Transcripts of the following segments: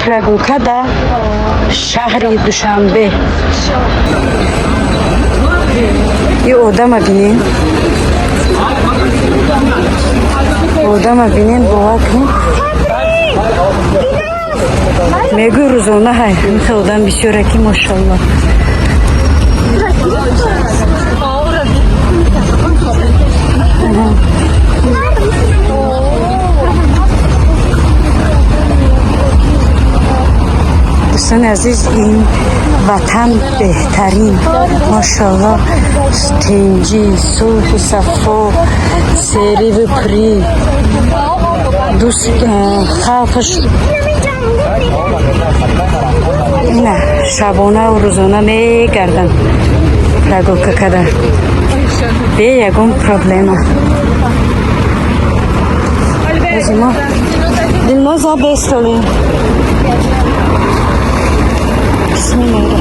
رگوکده شهر دوشنبه. یه آدم بینیم، آدم بینیم باور کنیم میگو روزانه های میخه آدم بسیاره که ماشالله. دوستان عزیز این وطن بهترین ماشالله تنجی صوف صفا سری و پری دوست خلقش نه شبانه و روزانه میگردن رگوکه کده به یکم پرابلمه از ما دلماز ها بستالیم بسم الله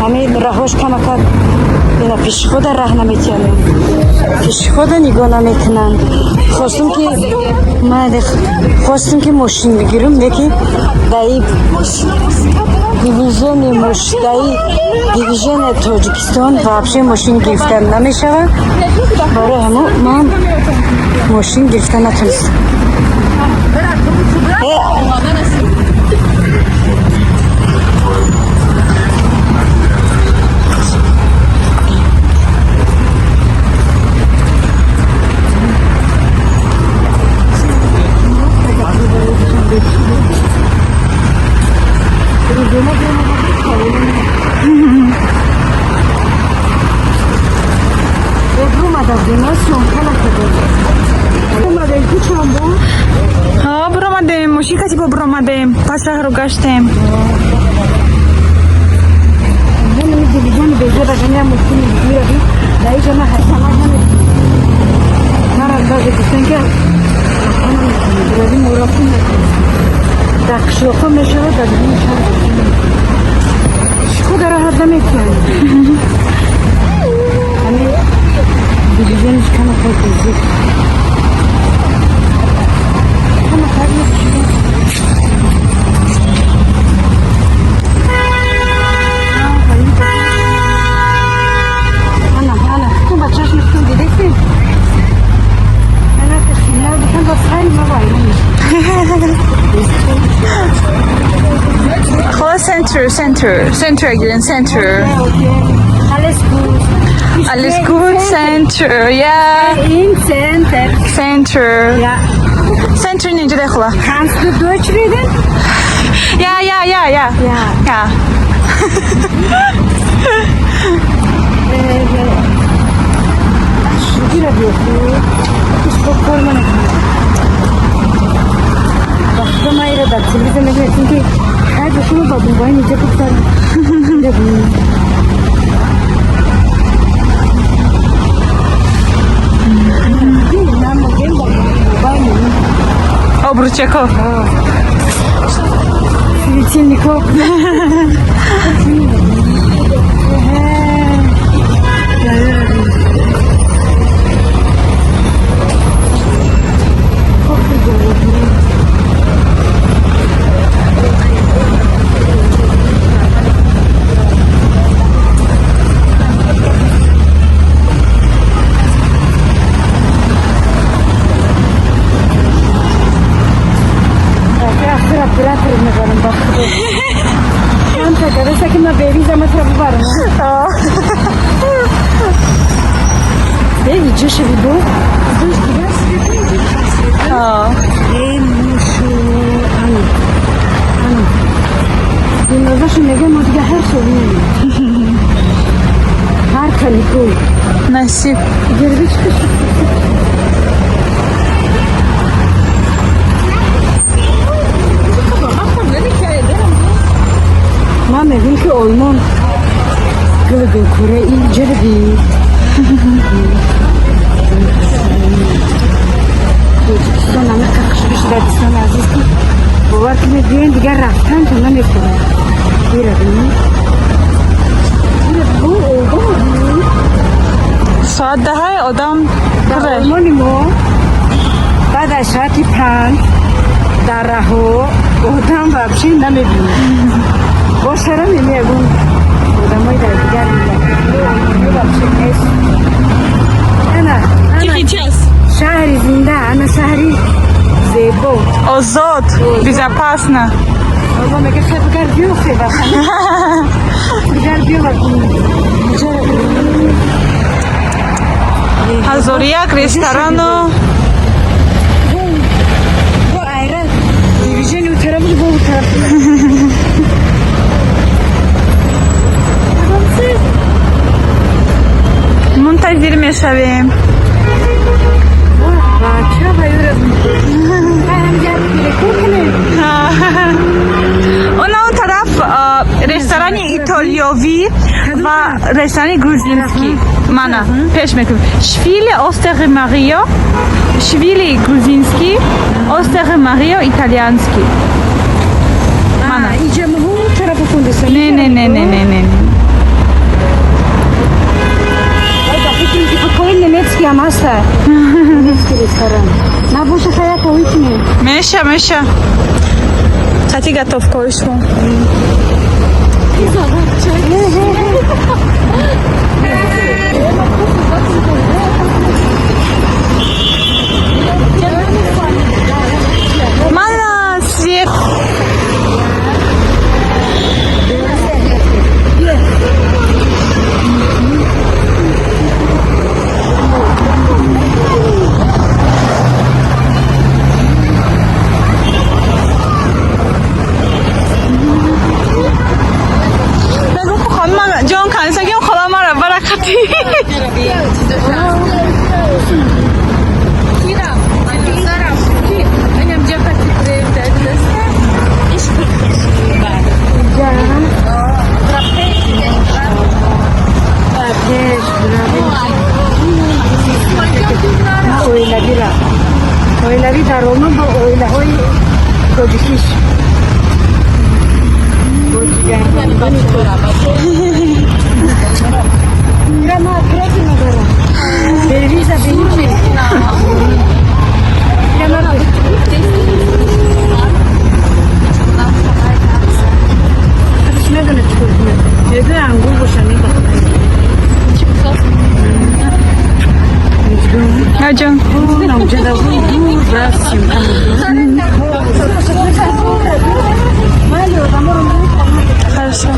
همه رهاش کمکت اینا پیش خود راه نمیتونن پیش خود نگاه نمیتونن خواستم که ماشین بگیرم یکی دایی دیویژن تاجیکستان وابشه ماشین گرفتن نمیشود برای همون من ماشین گرفتن نتونستم پس راه رو گشتیم. Center again, center. Alles gut, center, yeah. In center. Center. Ja. Center ninja dekla. Kannst du Deutsch reden? Ja. Ja. Şurada bir hiç korkma ne? Baktım ayrı da bizim evde çünkü her şunu babam var nice kutlar. Обручаков. Светильников. Nasip. Geri çıkış. Mame belki olmam. Gölge kure incerdi. Sonra ne kakışmışlar sana azizki. Bu vakti diyen diğer raftan sonra ne kadar. Bir adım. Bu oldu mu? Saat daha adam در ما بعد از ساعت 5 در راه вообще намебим. Бошарам имею бун. Домой да диğer вообще эс. Ana. Тихий час. Шахри зинда, она шахри зебо. Озот. Безопасно. Ama mega sefer diyor ki bak. Güzel diyor bak. Hazoriyak restoranı. Bu ayran. Division o tarafı bu tarafı. منتظر میشویم. چرا باید اون طرف رستوران ایتالیایی و رستوران گروزینسکی مانا پیش میکنم شویل اوستر ماریا شویل گروزینسکی اوستر ماریا ایتالیانسکی Mana. İyice mi bu tarafı kundası? نه Какой немецкий амаса? Немецкий ресторан. На буше хаята уйти. Меша. Кстати, готов кое-что. Мана, свет. جان کنسگیم خدا ما را برکتی Öyle bir darolma bu öyle hoy kodukiş. Drama próxima agora. Belvisa bem. Neden angul boşanıyor? Hocam. Não, já dá um próximo. Хорошо.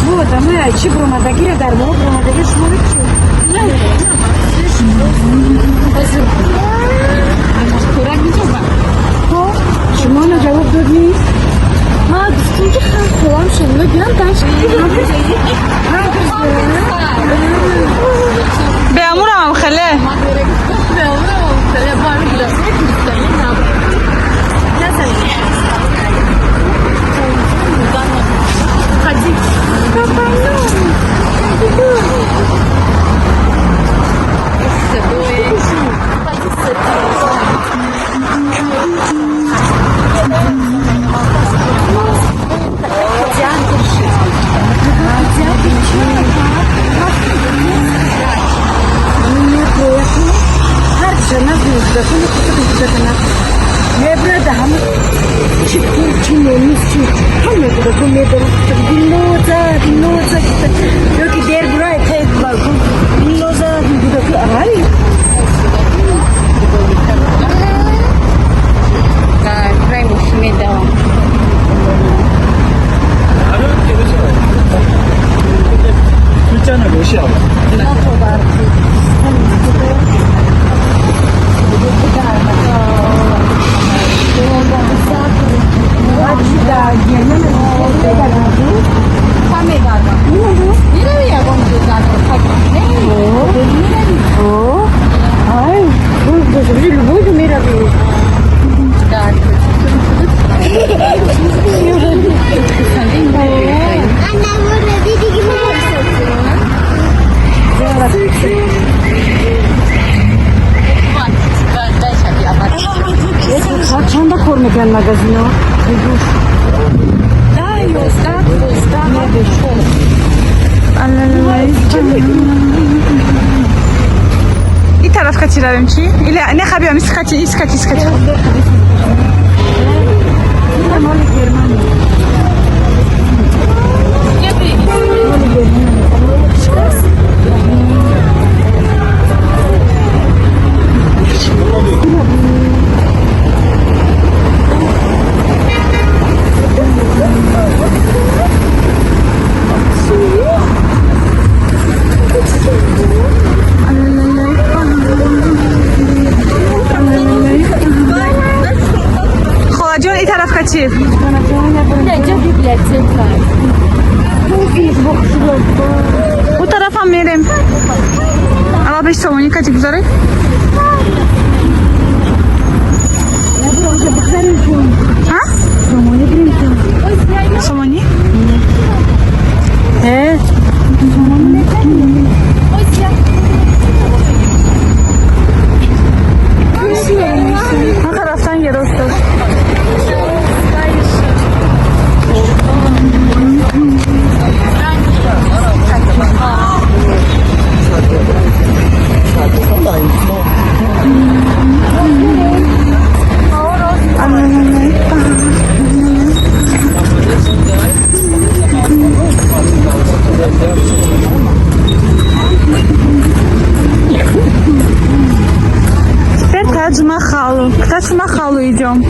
Вот, а мы чебрумадаги, дармо, брумадаги, шмуричи. Şumana cevap vermeyiz. Ha, düşünce kovam şunu diyorum ben şimdi. بأمرهم خله magazynu. این طرف کتی رویم چی؟ نه خبیم ایسکتی مال گرمانی. خواجون این طرف کتی bu tarafa میریم اما بهش سومونی کتی گذاره ها؟ سومونی؟ bu taraftan geri uçtu. Теперь Тадж-Махалу. К Тадж-Махалу идем.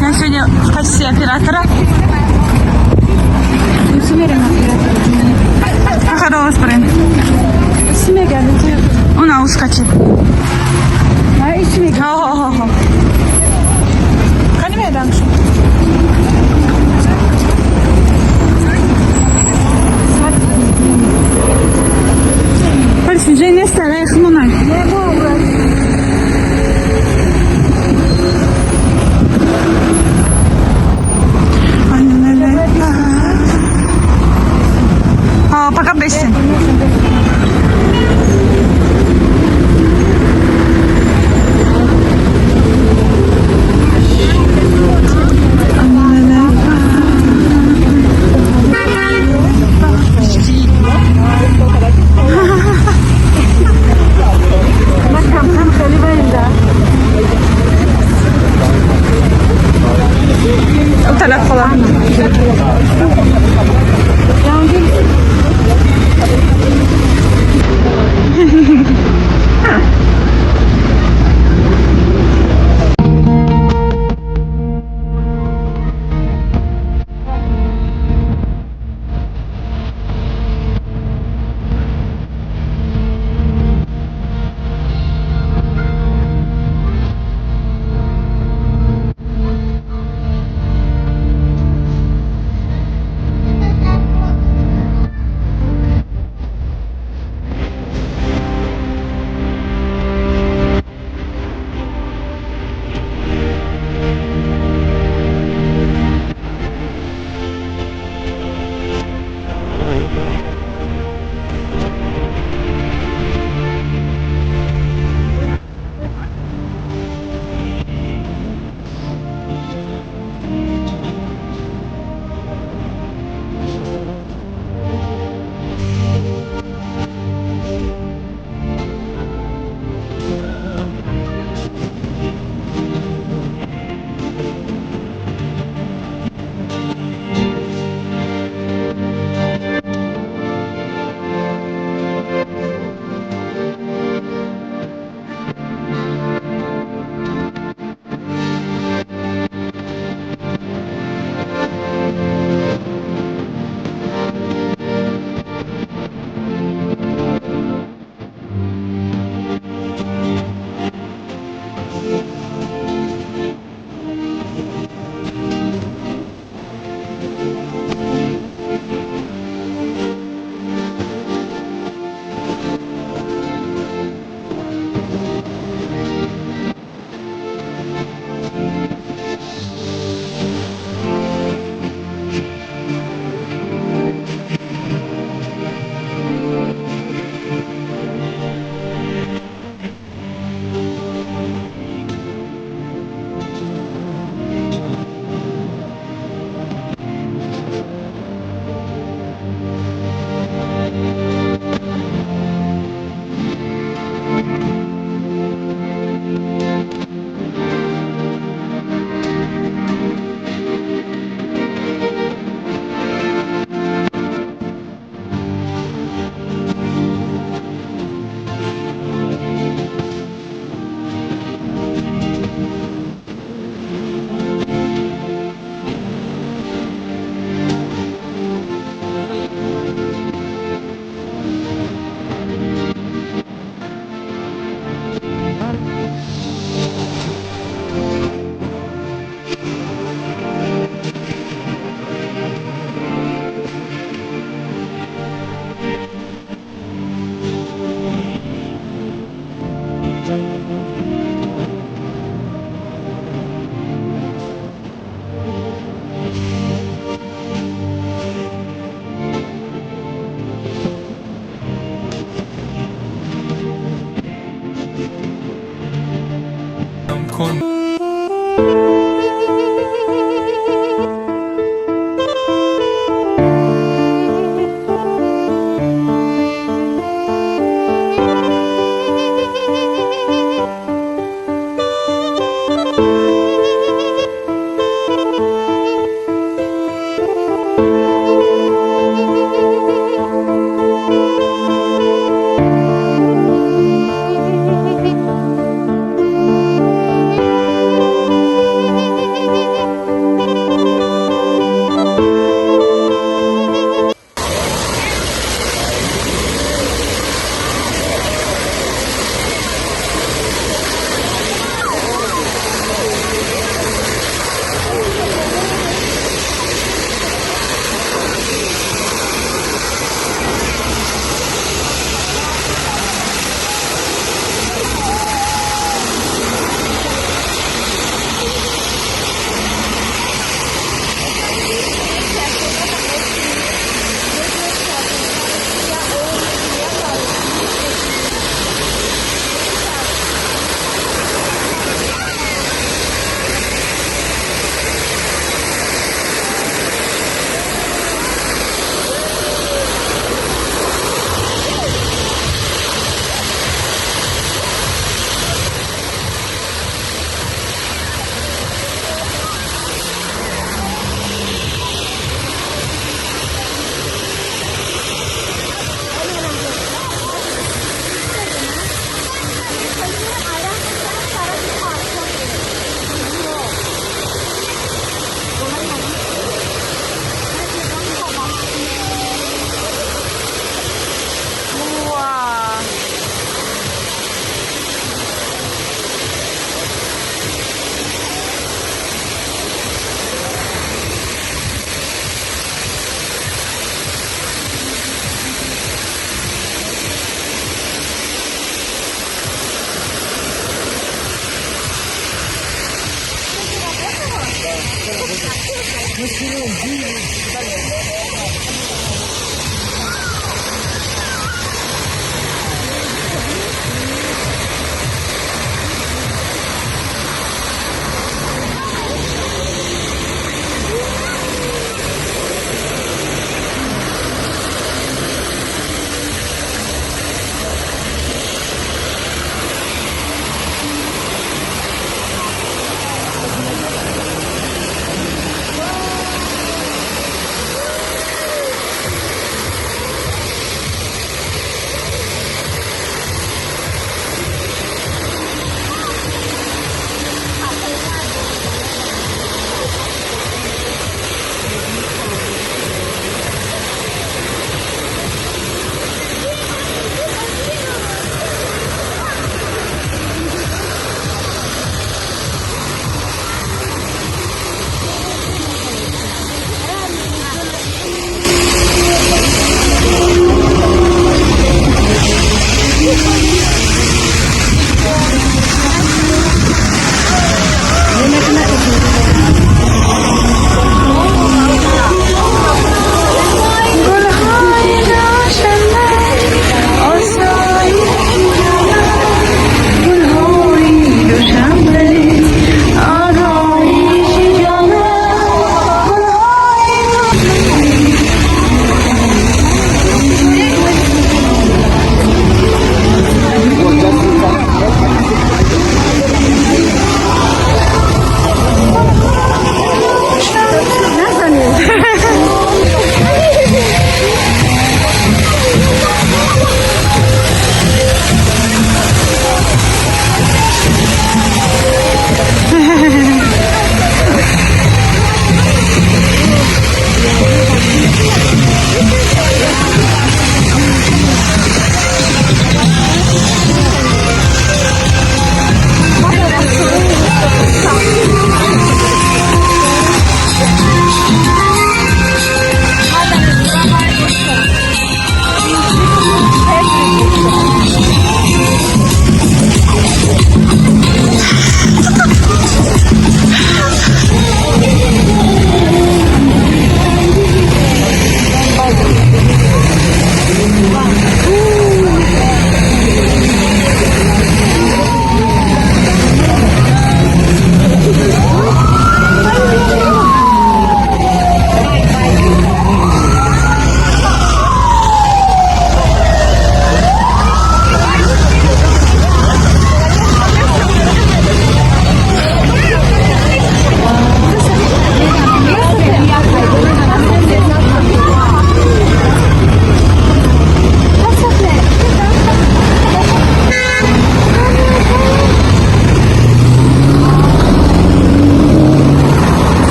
Я сегодня в качестве оператора. Хорош, блин. Она ускочит. Ho. Kan je mij dansen? Полиция, Джейн, старая хмуна. Пока бесит.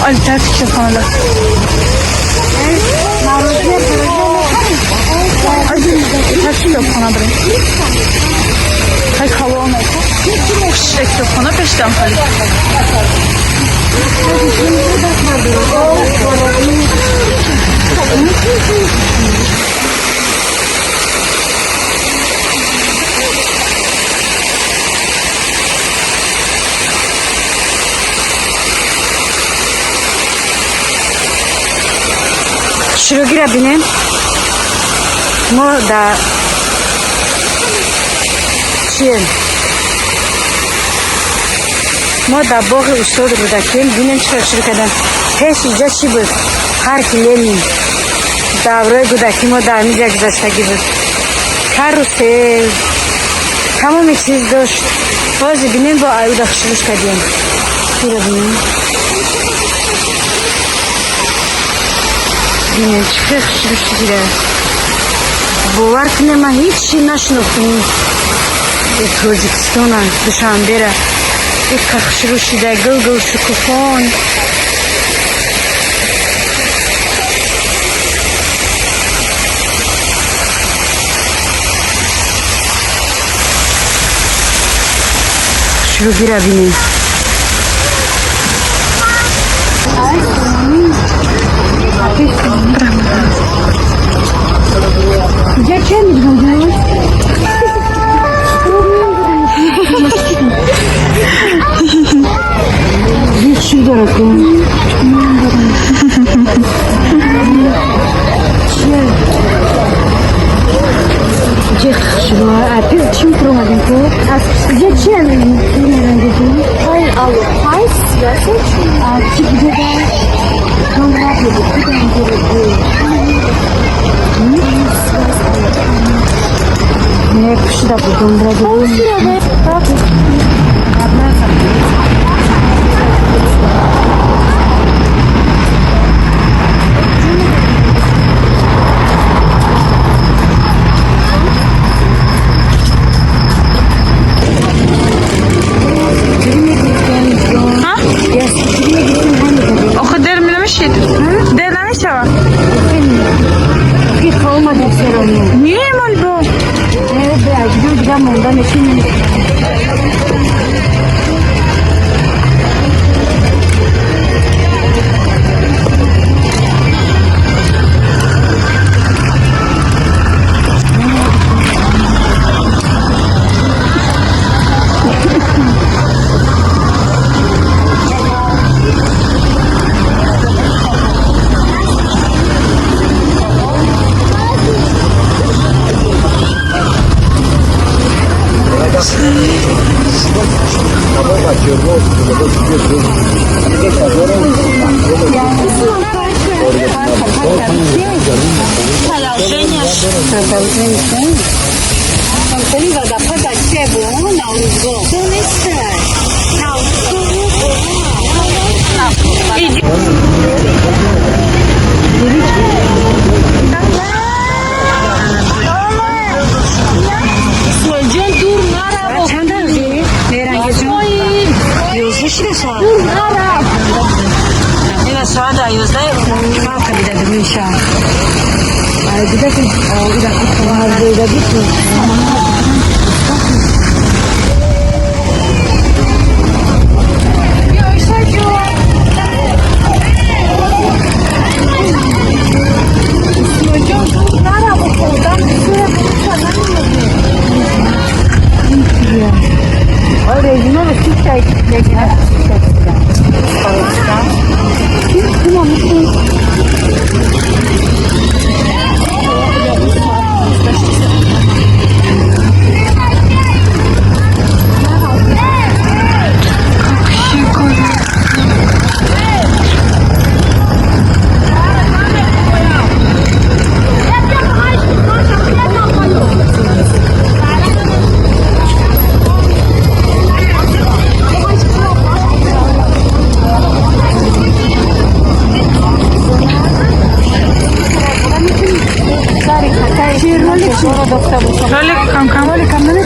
alternatif telefonlar. Alternatif telefona bırak. Hay kolona. Küçük telefona 5'ten falan. Şuraya girebilirim. Moda moda boğu usulü buradaki binin şurakadan peş iyice çibi harfilerin davranı buradaki moda amca güzel gibi karusel tamam içiz doş bazı binin bu ayı da hoşmuş kadın girebilirim. Binin çıkıyor hoşmuş girer. Bu var ki nema hiç şey naşnoktum. Kırgızstan'a Dushanbera. Kakşıruşida Google şukufon. Şu bir abinin. Geçen mi? Hiç şey bırakın. Опять чем проводим? Зачем? Hayır, al. Hayır, gerçekten. Ne kuşu da buldum burada. O kadar mı demiş şeydir? Değerlenmiş ya. Hiç olmadı serum. Niye mal bu? Evet, gidiyor gidem ondan eşim. Rolik kanka. Rolik kamera